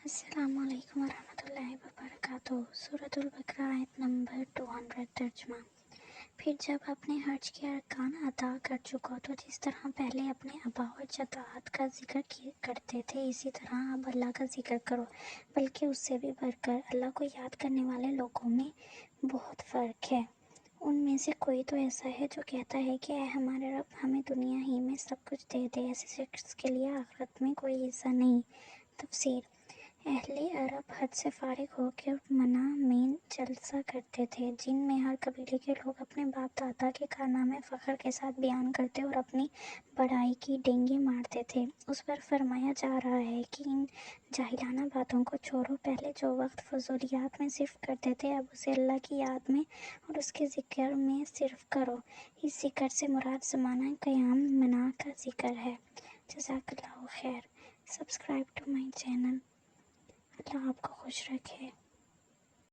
السلام علیکم ورحمۃ اللہ وبرکاتہ۔ سورۃ البقرہ آیت نمبر 200 ترجمہ۔ پھر جب اپنے حج کے ارکان ادا کر چکو تو جس طرح پہلے اپنے آباء و اجداد کا ذکر کرتے تھے اسی طرح اب اللہ کا ذکر کرو، بلکہ اس سے بھی بڑھ کر۔ اللہ کو یاد کرنے والے لوگوں میں بہت فرق ہے۔ ان میں سے کوئی تو ایسا ہے جو کہتا ہے کہ اے ہمارے رب، ہمیں دنیا ہی میں سب کچھ دے دے، ایسے شخص کے لیے آخرت میں کوئی حصہ نہیں۔ تفسیر: اہل عرب حج سے فارغ ہو کے منی میں جلسہ کرتے تھے، جن میں ہر قبیلے کے لوگ اپنے باپ دادا کے کارنامے فخر کے ساتھ بیان کرتے اور اپنی بڑائی کی ڈینگی مارتے تھے۔ اس پر فرمایا جا رہا ہے کہ ان جاہلانہ باتوں کو چھوڑو، پہلے جو وقت فضولیات میں صرف کرتے تھے اب اسے اللہ کی یاد میں اور اس کے ذکر میں صرف کرو۔ اس ذکر سے مراد زمانہ قیام منی کا ذکر ہے۔ جزاک اللہ خیر۔ Subscribe to my channel. اللہ آپ کو خوش رکھے۔